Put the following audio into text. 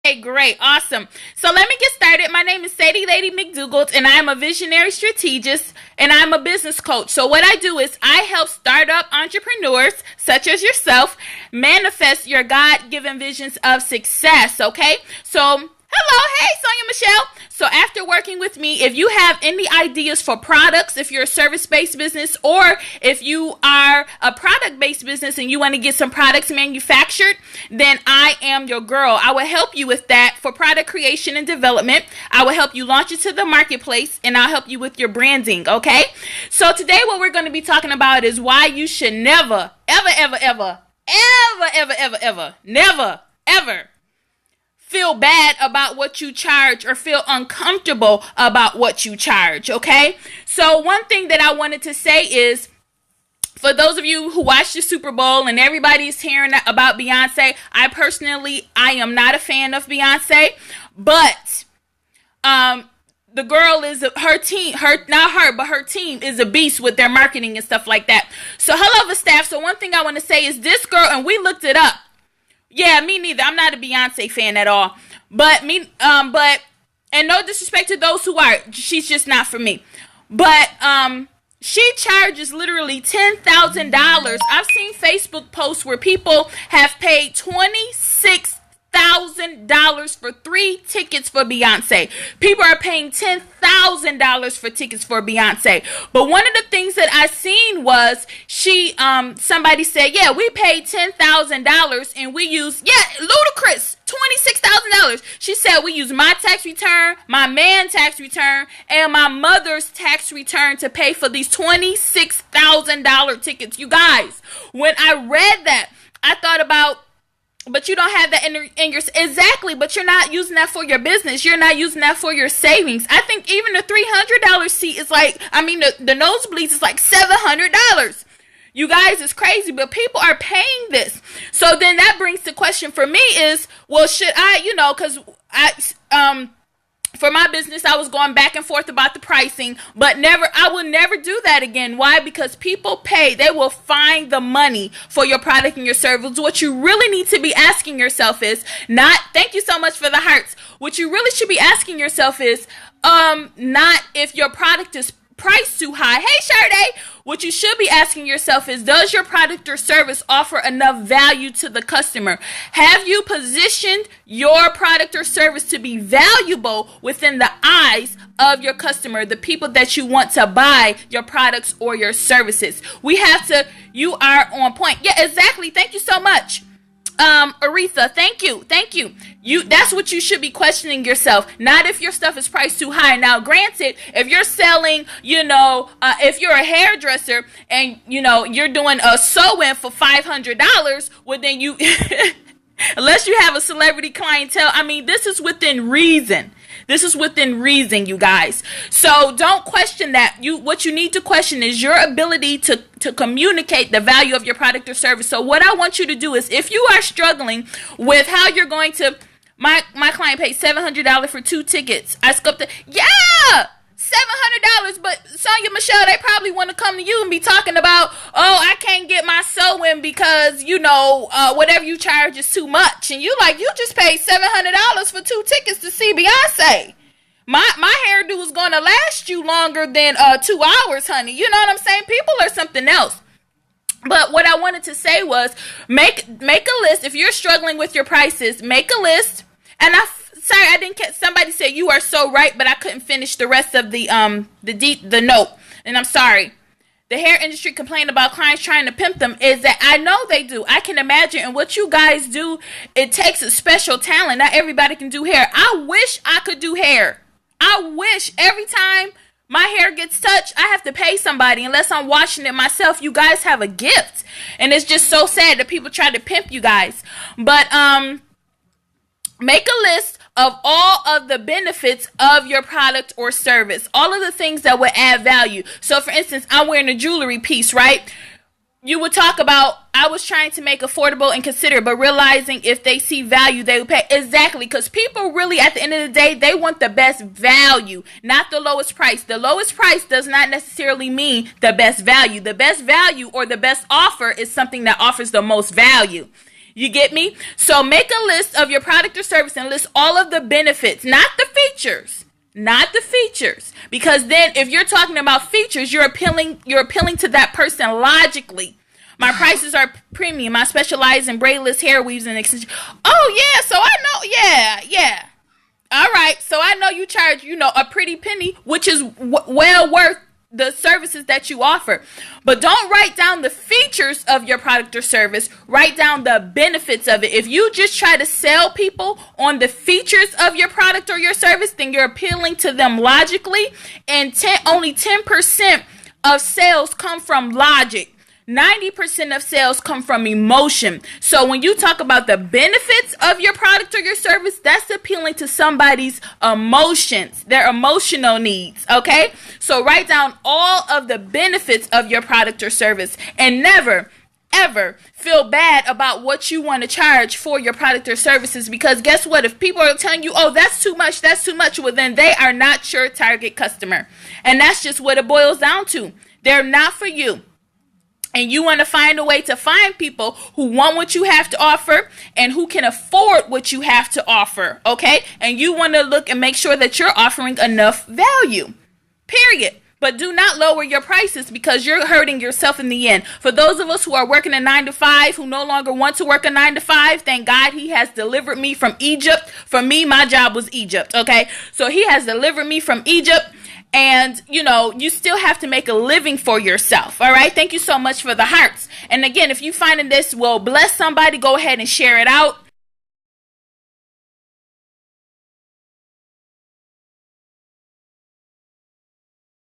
Okay, great, awesome. So let me get started. My name is Sadie Lady McDougald, and I'm a visionary strategist, and I'm a business coach. So what I do is I help startup entrepreneurs, such as yourself, manifest your God-given visions of success. Okay, so hello, hey, Sonia Michelle. So after working with me, if you have any ideas for products, if you're a service-based business, or if you are a product-based business and you want to get some products manufactured, then I am your girl. I will help you with that for product creation and development. I will help you launch it to the marketplace, and I'll help you with your branding, okay? So today what we're going to be talking about is why you should never, ever feel bad about what you charge or feel uncomfortable about what you charge, okay? So one thing that I wanted to say is, for those of you who watch the Super Bowl and everybody's hearing about Beyonce, I am not a fan of Beyonce, but the girl is her team is a beast with their marketing and stuff like that. So hello, the staff. So one thing I want to say is this girl, and we looked it up. Yeah, me neither. I'm not a Beyonce fan at all. But and no disrespect to those who are, she's just not for me. But she charges literally $10,000. I've seen Facebook posts where people have paid $26,000 for 3 tickets for Beyonce. People are paying $10,000 for tickets for Beyonce. But one of the things that I seen was somebody said, yeah, we paid $10,000 and we used, ludicrous, $26,000. She said we use my tax return, my man's tax return, and my mother's tax return to pay for these $26,000 tickets. You guys, when I read that, I thought about, but you don't have that in your, exactly, but you're not using that for your business. You're not using that for your savings. I think even the $300 seat is like, the nosebleeds is like $700. You guys, it's crazy, but people are paying this. So then that brings the question for me is, well, should I, because for my business, I was going back and forth about the pricing, but I will never do that again. Why? Because people pay. They will find the money for your product and your service. What you really need to be asking yourself is thank you so much for the hearts. What you really should be asking yourself is, not if your product is priced too high. Hey, Sade. What you should be asking yourself is, does your product or service offer enough value to the customer? Have you positioned your product or service to be valuable within the eyes of your customer, the people that you want to buy your products or your services? You are on point. Yeah, exactly. Thank you so much. Aretha, thank you. That's what you should be questioning yourself, not if your stuff is priced too high. Now, granted, if you're selling, if you're a hairdresser and, you're doing a sew-in for $500, well, then unless you have a celebrity clientele, this is within reason. This is within reason, you guys. So don't question that. What you need to question is your ability to communicate the value of your product or service. So what I want you to do is, if you are struggling with how you're going to, my client paid $700 for 2 tickets. I scoped it. Yeah! $700, but Sonia Michelle, they probably want to come to you and be talking about, oh, I can't get my sew-in because, whatever you charge is too much. And you just paid $700 for 2 tickets to see Beyonce. My hairdo is going to last you longer than 2 hours, honey. You know what I'm saying? People are something else. But what I wanted to say was, make a list. If you're struggling with your prices, make a list. And sorry, I didn't catch. Somebody said you are so right, but I couldn't finish the rest of the note. And I'm sorry. The hair industry complain about clients trying to pimp them is that I know they do. I can imagine. And what you guys do, it takes a special talent. Not everybody can do hair. I wish I could do hair. I wish every time my hair gets touched, I have to pay somebody unless I'm washing it myself. You guys have a gift. And it's just so sad that people try to pimp you guys. But make a list of all of the benefits of your product or service, all of the things that would add value. So for instance, I'm wearing a jewelry piece, right? You would talk about, I was trying to make affordable and considerate, but realizing if they see value, they would pay. Exactly, because people really, at the end of the day, they want the best value, not the lowest price. The lowest price does not necessarily mean the best value. The best value or the best offer is something that offers the most value. You get me? So make a list of your product or service and list all of the benefits, not the features. Not the features. Because then if you're talking about features, you're appealing to that person logically. My prices are premium. I specialize in braidless hair weaves and extensions. Oh yeah, so I know, yeah. All right, so I know you charge, a pretty penny, which is well worth the services that you offer. But don't write down the features of your product or service. Write down the benefits of it. If you just try to sell people on the features of your product or your service, then you're appealing to them logically. And only 10% of sales come from logic. 90% of sales come from emotion. So when you talk about the benefits of your product or your service, that's appealing to somebody's emotions, their emotional needs, okay? So write down all of the benefits of your product or service, and never, ever feel bad about what you want to charge for your product or services, because guess what? If people are telling you, oh, that's too much, well, then they are not your target customer. And that's just what it boils down to. They're not for you. And you want to find a way to find people who want what you have to offer and who can afford what you have to offer, okay? And you want to look and make sure that you're offering enough value, period. But do not lower your prices, because you're hurting yourself in the end. For those of us who are working a 9-to-5, who no longer want to work a 9-to-5, thank God he has delivered me from Egypt. For me, my job was Egypt, okay? So he has delivered me from Egypt. And, you still have to make a living for yourself. All right. Thank you so much for the hearts. And again, if you finding this will bless somebody, go ahead and share it out.